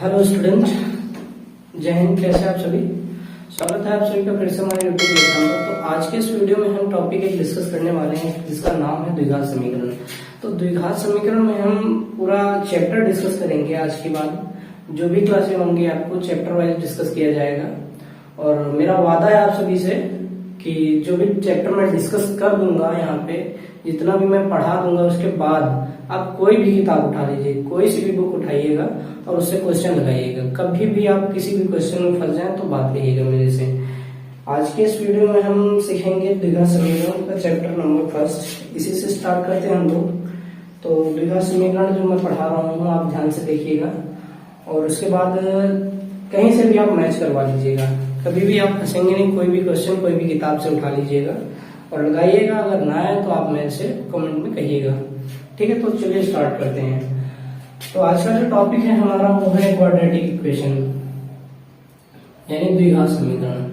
Hello student, जय हिंद। कैसे आप सभी? स्वागत है आप सभी का फिर से हमारे यूट्यूब प्लेटफॉर्म पर। तो आज के इस वीडियो में हम टॉपिक एक डिस्कस करने वाले हैं जिसका नाम है द्विघात समीकरण। तो द्विघात समीकरण में हम पूरा चैप्टर डिस्कस करेंगे। आज के बाद जो भी क्लासें होंगी आपको चैप्टर वाइज डिस्कस किया जाएगा और मेरा वादा है आप सभी से कि जो भी चैप्टर मैं डिस्कस कर दूंगा यहाँ पे, जितना भी मैं पढ़ा दूंगा उसके बाद आप कोई भी किताब उठा लीजिए, कोई सी भी बुक उठाइएगा और उससे क्वेश्चन लगाइएगा। कभी भी आप किसी भी क्वेश्चन में फंस जाए तो बात करिएगा मेरे से। आज के इस वीडियो में हम सीखेंगे द्विघात समीकरण का चैप्टर नंबर फर्स्ट। इसी से स्टार्ट करते हैं हम लोग। तो द्विघात समीकरण जो मैं पढ़ा रहा हूँ आप ध्यान से देखिएगा और उसके बाद कहीं से भी आप मैच करवा लीजिएगा। कभी भी आप फंसेंगे नहीं, कोई भी क्वेश्चन कोई भी किताब से उठा लीजिएगा और लगाइएगा। अगर ना आए तो आप मेरे से कमेंट में कहिएगा, ठीक है? तो चलिए स्टार्ट करते हैं। तो आज का जो टॉपिक है हमारा वो है क्वाड्रेटिक इक्वेशन यानी द्विघात समीकरण,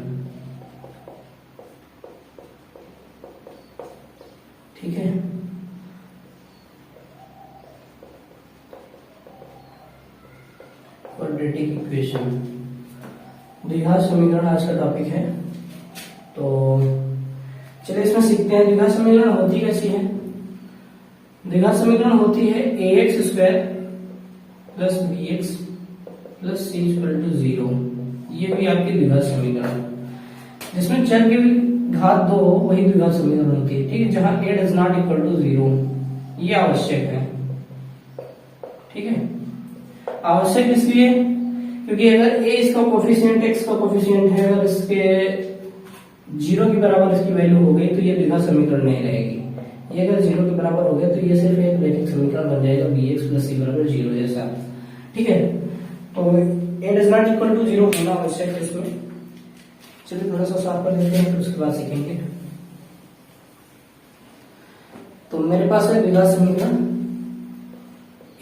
ठीक है? क्वाड्रेटिक इक्वेशन, द्विघात समीकरण आज का टॉपिक है। तो चलिए इसमें सीखते हैं द्विघात समीकरण होती कैसी है। द्विघात समीकरण होती है ax square plus bx plus c equal to 0। ये भी आपकी द्विघात समीकरण जिसमें चर की घात 2 हो वही द्विघात समीकरण होती है, ठीक है? जहां a does not equal to 0 ये आवश्यक है, ठीक है? आवश्यक इसलिए क्योंकि अगर a इसका कोफिशिएंट x का कोफिशिएंट है, अगर इसके 0 के बराबर इसकी वैल्यू हो गई तो ये द्विघात समीकरण नहीं रहेगी। ये अगर 0 के बराबर हो गया तो ये सिर्फ एक रैखिक समीकरण बन जाएगा bx प्लस c बराबर 0 जैसा, ठीक है? तो a does not equal to 0 होना आवश्यक है इसमें। चलिए थोड़ा सा साफ कर लेते हैं फिर उसके बाद सीखेंगे। तो मेरे पास है द्विघात समीकरण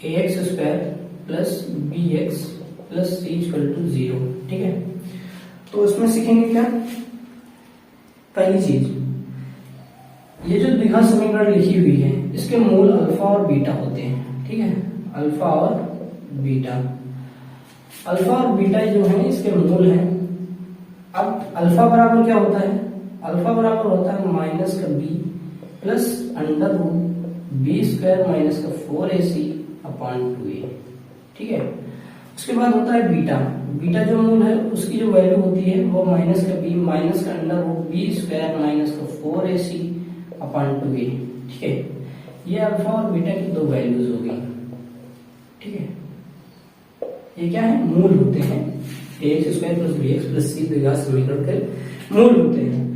ax square plus bx plus c equal to 0, ठीक है? तो इसमें सीखेंगे क्या? पहली चीज, ये जो द्विघात समीकरण लिखी हुई है इसके मूल अल्फा और बीटा होते हैं, ठीक है? अल्फा और बीटा, अल्फा और बीटा जो है इसके मूल हैं। अब अल्फा बराबर क्या होता है? अल्फा बराबर होता है माइनस का b plus under root b square minus का 4ac अपॉन 2a, ठीक है? उसके बाद होता है बीटा। बीटा जो मूल है उसकी जो वैल्यू होती है वो माइनस का बी माइनस का under root b square minus का 4ac अपॉन 2a, ठीक है? ये अल्फा और बीटा की दो वैल्यूज हो गई, ठीक है? ये क्या है? मूल होते हैं। ax square plus bx plus c द्विघात समीकरण के मूल होते हैं।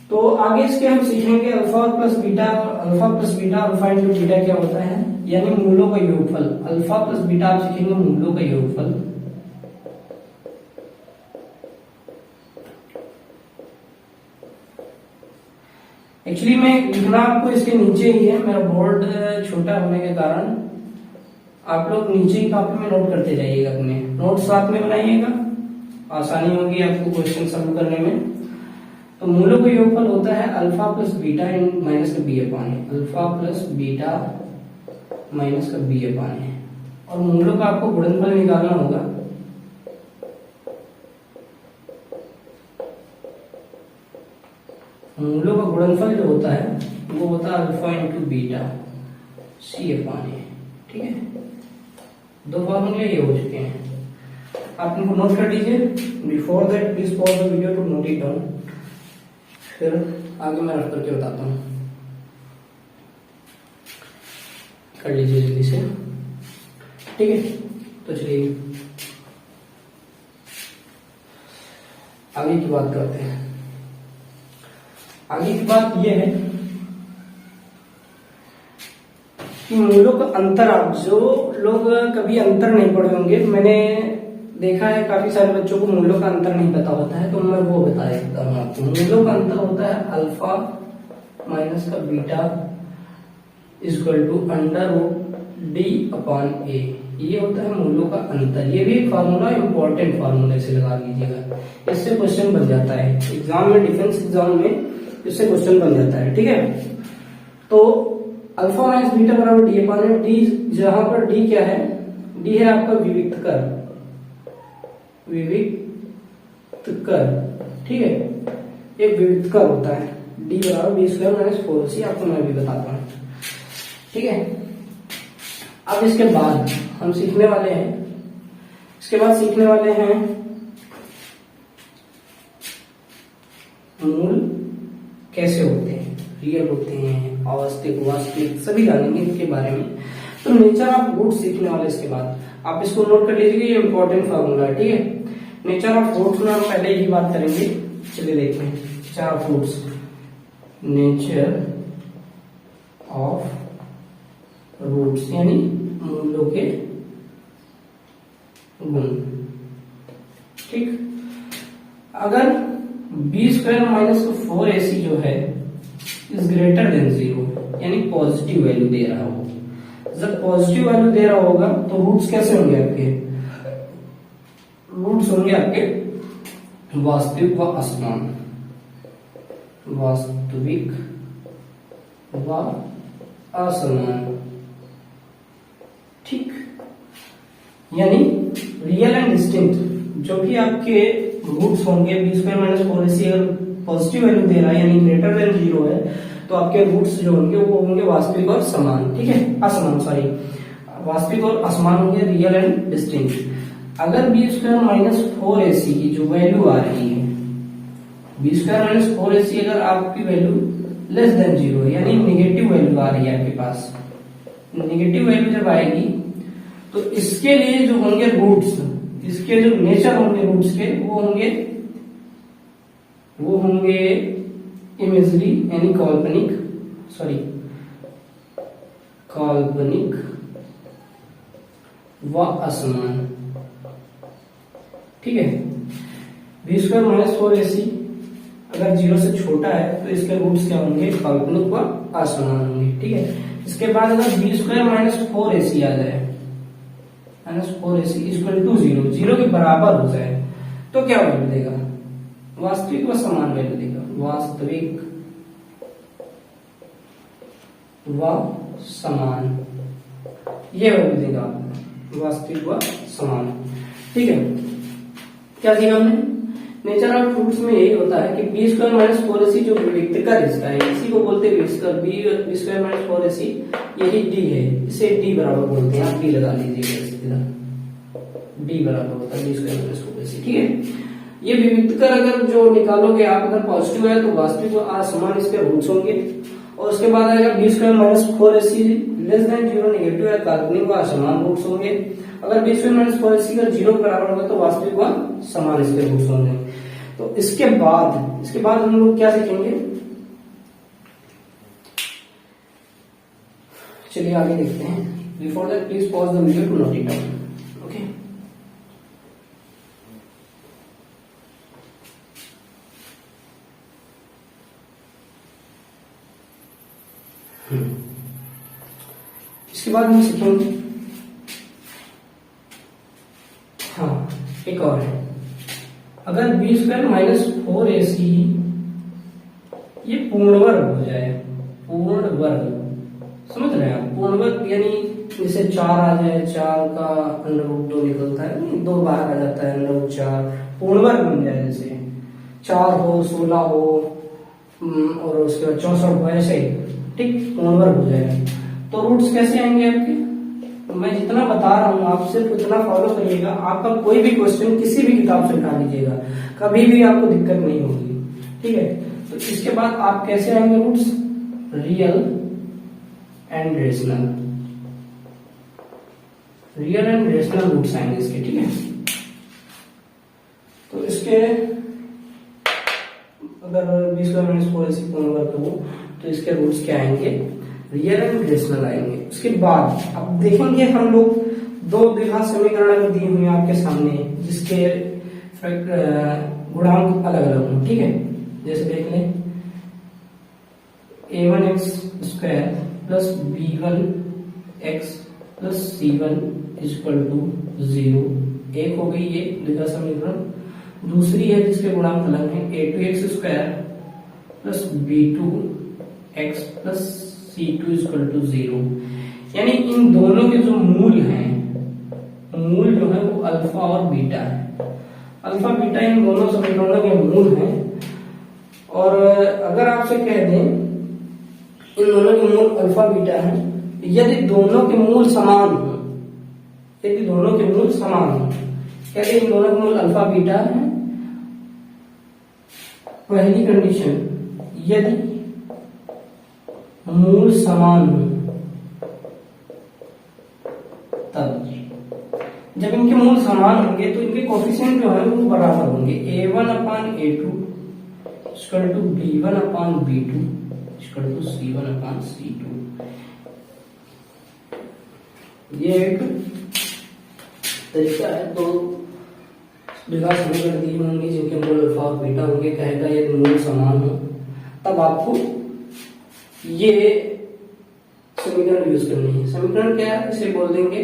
तो आगे इसके हम सीखेंगे alpha plus beta, alpha plus beta, alpha into beta क्या होता है, यानी मूलों का योगफल। अल्फा प्लस बीटा आप सीखेंगे मूलों का योगफल। एक्चुअली में लिखना आपको इसके नीचे ही है, मेरा बोर्ड छोटा होने के कारण आप लोग नीचे ही कॉपी में नोट करते जाइएगा। अपने नोट साथ में बनाइएगा, आसानी होगी आपको क्वेश्चन सॉल्व करने में। तो मूलों का योगफल होता है अल्फा प्लस बीटा इन माइनस का बी अपॉन ए, अल्फा प्लस बीटा माइनस का बी अपॉन ए। और मूलों का आपको गुणनफल निकालना होगा। मूलों का गुणनफल जो होता है वो होता है अल्फा इंटू बीटा सी अपॉन ए, ठीक है? दो फॉर्मूले ये हो चुके हैं, आप इनको नोट कर लीजिए। Before that please pause the video to note it down, फिर आगे मैं रख करके बताता हूँ। कर लीजिए जल्दी से, ठीक है? तो चलिए आगे की बात करते हैं। आगे की बात यह है कि मूलों का अंतर, आप जो लोग कभी अंतर नहीं पढ़े होंगे, मैंने देखा है काफी सारे बच्चों को मूलों का अंतर नहीं पता होता है, तो मैं वो बता देता हूँ आपको। मूलों का अंतर होता है अल्फा माइनस का beta equal to under root d upon a. ये होता है मूलों का अंतर। ये भी एक फार्मूला, इंपॉर्टेंट फार्मूला से लगा लीजिएगा, इससे क्वेश्चन बन जाता है एग्जाम में, डिफेंस एग्जाम में इससे क्वेश्चन बन जाता है, ठीक है? तो अल्फा माइनस बीटा बराबर डी अपॉन डी, जहां पर डी क्या है? डी है आपका विविक्तकर, विविक्तकर, ठीक है, एक विविक्तकर होता है d बराबर बी स्क्वायर माइनस 4ac, आपको मैं भी बताता हूँ, ठीक है। अब इसके बाद हम सीखने वाले हैं, मूल कैसे होते हैं, रियल होते हैं, अवस्थिक, वास्तविक, सभी जानेंगे इसके बारे में। तो नेचर ऑफ रूट सीखने वाले इसके बाद आप इसको नोट कर लीजिए, ये इंपॉर्टेंट फार्मूला है, ठीक है। नेचर ऑफ रूट्स में हम पहले ही बात करेंगे, चलिए देखते हैं nature of roots. Nature of roots यानी मूलों के गुण, ठीक। अगर बी स्क्वायर माइनस 4ac जो है इज ग्रेटर देन 0 यानी पॉजिटिव वैल्यू दे रहा हो, जब पॉजिटिव वैल्यू दे रहा होगा तो रूट्स कैसे होंगे आपके, रूट्स होंगे आपके वास्तविक व असमान, वास्तविक व असमान, ठीक। यानी रियल एंड डिस्टिंक्ट जो भी आपके रूट्स होंगे, बी स्क्वायर माइनस 4ac अगर पॉजिटिव वैल्यू दे रहा है यानी ग्रेटर देन 0 है, तो आपके रूट्स जो होंगे वो होंगे वास्तविक और समान, ठीक है, असमान, सॉरी, वास्तविक और असमान होंगे, रियल एंड डिस्टिंक्ट। अगर बी स्क्वायर माइनस 4ac की जो वैल्यू आ रही है, बी स्क्वायर माइनस 4ac अगर आपकी वैल्यू लेस देन 0 है यानी निगेटिव वैल्यू आ रही है आपके पास, निगेटिव वैल्यू जब आएगी तो इसके लिए जो होंगे रूट्स, इसके जो नेचर होंगे रूट्स के, वो होंगे इमेजरी यानी काल्पनिक, सॉरी काल्पनिक व असमान, ठीक है। बी स्क्वायर माइनस 4ac अगर 0 से छोटा है तो इसके रूट्स क्या होंगे, काल्पनिक व असमान होंगे, ठीक है। इसके बाद अगर बी स्क्वायर माइनस 4ac आ जाए, माइनस 4ac इक्वल टू 0 के बराबर हो जाए तो क्या वैल्यू देगा, वास्तविक व समान वैल्यू देगा, वास्तविक व समान, ये वैल्यू देगा आपको, वास्तविक व समान, ठीक है। क्या सीखा हमने, नेचर ऑफ रूट्स में यही होता है कि बी स्क्वायर माइनस 4ac जो विविक्तकर इसका है, इसी को बोलते हैं बी स्क्वायर माइनस 4ac, यही d है, इसे d बराबर बोलते हैं, आप d लगा लीजिएगा, d बराबर होता है बी स्क्वायर माइनस 4ac, ठीक है। ये विविक्तकर अगर जो निकालोगे आप, अगर पॉजिटिव है तो वास्तविक व असमान इसके रूट्स होंगे, और उसके बाद आएगा b square minus 4ac less than 0 negative है, काल्पनिक व असमान रूट्स होंगे। अगर बी स्क्वायर माइनस 4ac अगर 0 के बराबर होगा तो वास्तविक व समान इसके रूट्स होंगे। तो इसके बाद हम लोग क्या सीखेंगे, चलिए आगे देखते हैं। Before that please pause the video to note it down, okay. इसके बाद हम सीखेंगे, हाँ एक और है, अगर बी स्क्वायर माइनस 4ac ये पूर्ण वर्ग हो जाए, पूर्ण वर्ग, समझ रहे हैं आप, पूर्ण वर्ग यानी जैसे 4 आ जाए, 4 का √2 निकलता है, नहीं 2 बाहर आ जाता है, √4 पूर्ण वर्ग बन जाए, जैसे 4 हो, 16 हो और उसके बाद 64 हो, ऐसे ही, ठीक, पूर्ण वर्ग हो जाएगा। तो रूट्स कैसे आएंगे आपके, तो मैं जितना बता रहा हूँ आप सिर्फ उतना फॉलो करिएगा, आपका कोई भी क्वेश्चन किसी भी किताब से उठा लीजिएगा, कभी भी आपको दिक्कत नहीं होगी, ठीक है। तो इसके बाद आप कैसे आएंगे roots, real and rational, real and rational roots आएंगे इसके, ठीक है। तो इसके अगर बी स्क्वायर माइनस 4ac पूर्ण वर्ग हो तो इसके रूट्स क्या आएंगे, रियल एंड रेशनल आएंगे। उसके बाद अब देखेंगे हम लोग 2 द्विघात समीकरण दी हुई आपके सामने, जिसके गुणांक अलग अलग हों, ठीक है। जैसे देख लें, a1x square plus b1x plus c1 equal to 0, एक हो गई ये द्विघात समीकरण। दूसरी है जिसके गुणांक अलग है, a2x square plus b2x plus c2 equal to 0, यानी इन दोनों के जो मूल हैं, मूल जो है वो अल्फा और बीटा है। अल्फा बीटा इन दोनों समीकरणों के मूल हैं। और अगर आपसे कह दें इन दोनों के मूल अल्फा बीटा हैं, यदि दोनों के मूल समान हो, यदि दोनों के मूल समान हो, यदि इन दोनों के मूल अल्फा बीटा है, पहली कंडीशन यदि मूल समान हो, तब जब इनके मूल समान होंगे तो इनके कोफिशिएंट जो है वो बराबर होंगे। a1 upon a2 equal to b1 upon b2 equal to c1 upon c2। ये एक तरीका है। तो द्विघात समीकरण दिए होंगे जिनके मूल अल्फा और बीटा होंगे, कहेगा यदि मूल समान हो तब आपको ये समीकरण यूज करनी है। समीकरण क्या है, इसे बोल देंगे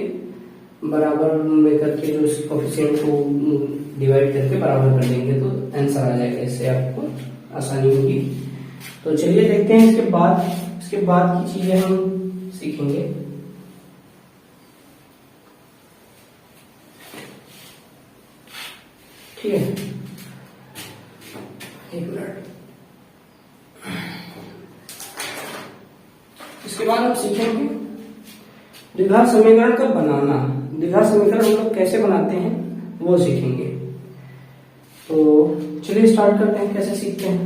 बराबर में करके, जो इसके कोफिशिएंट को डिवाइड करके बराबर कर देंगे तो आंसर आ जाएगा। इससे आपको आसानी होगी। तो चलिए देखते हैं इसके बाद की चीजें हम सीखेंगे। ठीक है, एक मिनट। इसके बाद हम सीखेंगे द्विघात समीकरण का बनाना। द्विघात समीकरण हम लोग कैसे बनाते हैं वो सीखेंगे। तो चलिए स्टार्ट करते हैं, कैसे सीखते हैं,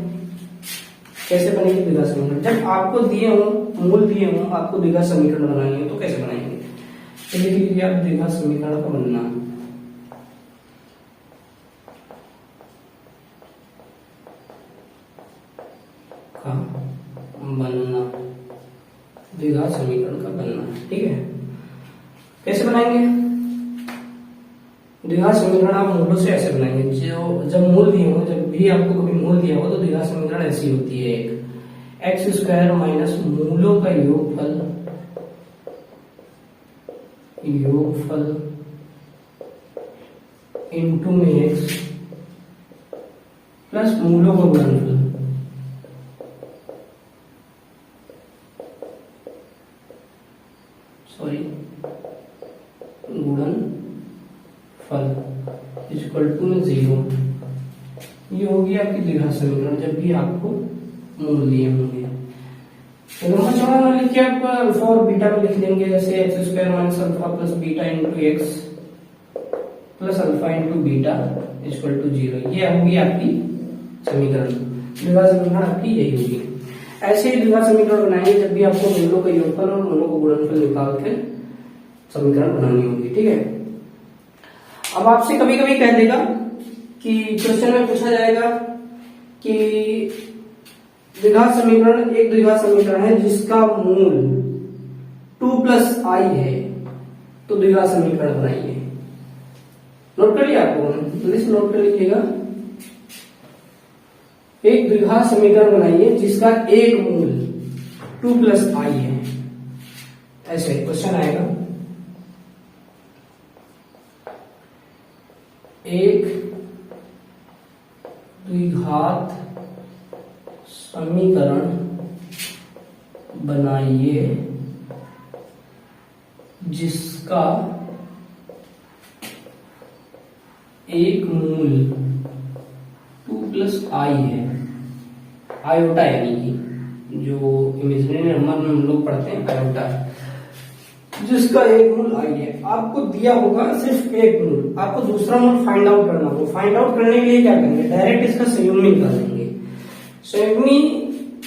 कैसे बनेगी द्विघात समीकरण। जब आपको दिए हो, मूल दिए हो, आपको द्विघात समीकरण बनानी है तो कैसे बनाएंगे। चलिए लिख लीजिए आप द्विघात समीकरण का बनना। बनना, द्विघात समीकरण का बनना। ठीक है, कैसे बनाएंगे द्विघात समीकरण। आप मूलों से ऐसे बनाएंगे, जो जब मूल दिए हो, जब भी आपको कभी मूल दिया हो तो द्विघात समीकरण ऐसी होती है। एक एक्स स्क्वायर माइनस मूलों का योगफल इनटू में एक्स प्लस मूलों का गुणनफल। गुणनफल इक्वल टू में 0। ये होगी आपकी द्विघात समीकरण जब भी आपको मूल दिए होंगे। लंबा चौड़ा ना लिख के आप अल्फा और बीटा को लिख लेंगे, जैसे x square minus alpha plus beta into x plus alpha into beta equal to 0। ये होगी आपकी समीकरण। द्विघात समीकरण आपकी यही होगी। ऐसे ही द्विघात समीकरण बनाएंगे जब भी आपको मूलों का योगफल और मूलों का गुणनफल निकाल के समीकरण बनानी होगी। ठीक है, अब आपसे कभी कभी कह देगा कि क्वेश्चन में पूछा जाएगा कि द्विघात समीकरण, एक द्विघात समीकरण है जिसका मूल 2 प्लस आई है, तो द्विघात समीकरण बनाइए। नोट कर लिया आपको, जल्दी से नोट कर लीजिएगा। एक द्विघात समीकरण बनाइए जिसका एक मूल 2 प्लस आई है। ऐसे क्वेश्चन आएगा, एक द्विघात समीकरण बनाइए जिसका एक मूल 2 प्लस आई है। आयोटा यानी कि जो इमेजिनरी नंबर में हम लोग पढ़ते हैं आयोटा, जिसका एक मूल आई है। आपको दिया होगा सिर्फ एक मूल, आपको दूसरा मूल फाइंड आउट करना होगा। फाइंड आउट करने के लिए क्या करेंगे, डायरेक्ट इसका संयुग्मी निकालेंगे। संयुग्मी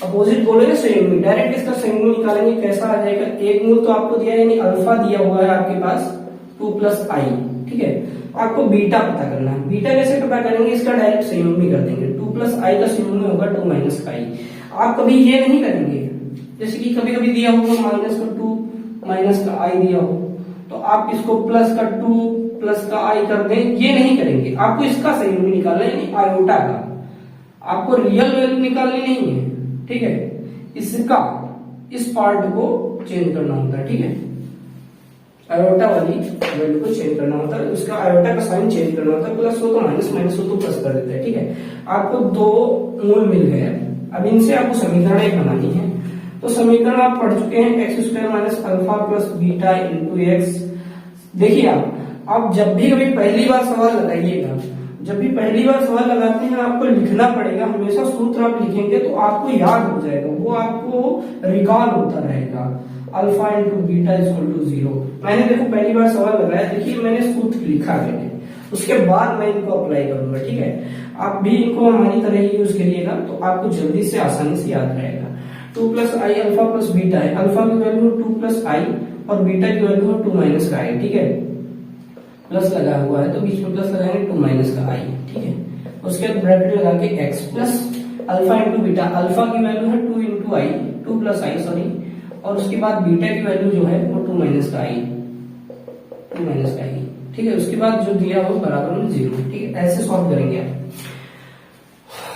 अपोजिट बोलेंगे संयुग्मी, डायरेक्ट इसका संयुग्मी निकालेंगे। कैसा आ जाएगा, एक मूल तो आपको दिया यानी अल्फा दिया हुआ है आपके पास 2 प्लस आई। ठीक है, आपको बीटा पता करना है। बीटा कैसे पता करेंगे, इसका डायरेक्ट संयुग्मी कर देंगे। 2 प्लस आई का संयुग्मी होगा 2 माइनस का आई। आप कभी ये नहीं करेंगे, जैसे कि कभी कभी दिया होगा माइनस का 2 माइनस का आई दिया हो तो आप इसको प्लस का 2 प्लस का आई कर दें, ये नहीं करेंगे। आपको इसका संयुग्मी निकालना है यानी आयोटा का, आपको रियल वैल्यू निकालनी नहीं है। ठीक है, इसका इस पार्ट को चेंज करना होता है। ठीक है, आयोटा वाली वैल्यू को चेंज करना होता है, उसका आयोटा का साइन चेंज करना होता है। प्लस हो तो माइनस, माइनस हो तो प्लस कर देते हैं। ठीक है, आपको 2 मूल मिल गए। अब इनसे आपको समीकरण एक बनानी है। तो समीकरण आप पढ़ चुके हैं, x square minus alpha plus beta into x. देखिए आप जब भी कभी पहली बार सवाल लगाइएगा जब भी पहली बार सवाल लगाते हैं आपको लिखना पड़ेगा, हमेशा सूत्र आप लिखेंगे तो आपको याद हो जाएगा, वो आपको रिकॉल होता रहेगा। Alpha into beta equal to 0। मैंने देखो पहली बार सवाल लगाया, देखिए मैंने सूत्र लिखा है, उसके बाद मैं इनको अप्लाई करूंगा, ठीक है। आप भी इनको हमारी तरह ही यूज करिएगा तो आपको जल्दी से आसानी से याद रहेगा। 2 प्लस आई अल्फा प्लस बीटा है, अल्फा की वैल्यू 2 प्लस आई और बीटा की वैल्यू 2 माइनस का आई, ठीक है। प्लस लगा हुआ है तो बीच में प्लस लगाएंगे 2 माइनस का आई, ठीक है। उसके बाद ब्रैकेट लगा के x plus alpha into beta, alpha की वैल्यू है 2 इंटू आई, 2 प्लस आई सॉरी, और उसके बाद बीटा की वैल्यू जो है वो 2 माइनस का आई, 2 माइनस का आई, ठीक है। उसके बाद जो दिया वो बराबर में 0, ठीक है। ऐसे सॉल्व करेंगे आप,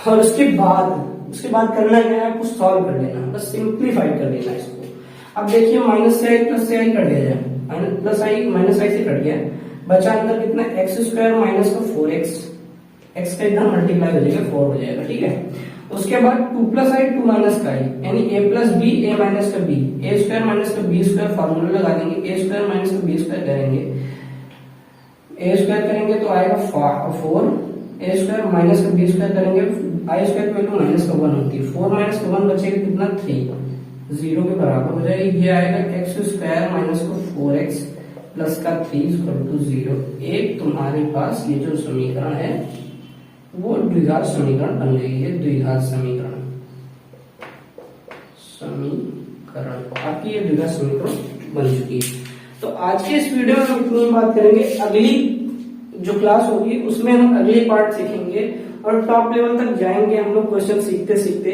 और उसके बाद करना क्या है, आपको सॉल्व कर लेना, बस सिंप्लीफाई कर लेना इसको। अब देखिए माइनस से आई प्लस से आई कट गया जाए, प्लस आई माइनस आई से कट गया, बचा अंदर कितना एक्स स्क्वायर माइनस का 4x, एक्स का इधर मल्टीप्लाई हो जाएगा 4 हो जाएगा, ठीक है। उसके बाद 2 प्लस आई 2 माइनस का आई, यानी a plus b a minus का बी, ए स्क्वायर माइनस का बी स्क्वायर फॉर्मूला लगा देंगे, ए स्क्वायर माइनस का बी स्क्वायर करेंगे, ए स्क्वायर करेंगे तो आएगा 4, ए स्क्वायर माइनस का बी स्क्वायर करेंगे, आई स्क्वायर की वैल्यू माइनस का 1 होती है, 4 माइनस का 1 बचेगा कितना 3, 0 के बराबर हो जाएगा। ये आएगा एक्स स्क्वायर माइनस का 4x प्लस का 3 इक्वल टू 0। एक तुम्हारे पास ये जो समीकरण है वो द्विघात समीकरण बन गई है, द्विघात समीकरण आपकी ये द्विघात समीकरण बन चुकी है। तो आज के इस वीडियो में हम इतनी बात करेंगे, अगली जो क्लास होगी उसमें हम अगले पार्ट सीखेंगे और टॉप लेवल तक जाएंगे हम लोग क्वेश्चन सीखते सीखते।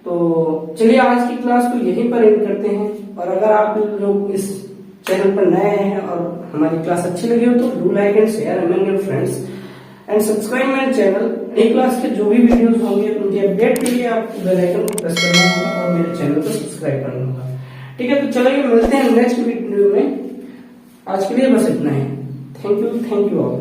तो चलिए आज की क्लास को यहीं पर एंड करते हैं, और अगर आप लोग इस चैनल पर नए हैं और हमारी क्लास अच्छी लगी हो तो do like and share among your friends and subscribe my channel. नई क्लास के जो भी वीडियोस होंगे उनके अपडेट के लिए आपको बेल आइकन को प्रेस करना होगा और मेरे चैनल को सब्सक्राइब करना होगा, ठीक है। तो चलिए मिलते हैं नेक्स्ट वीडियो में, आज के लिए बस इतना है। Thank you all.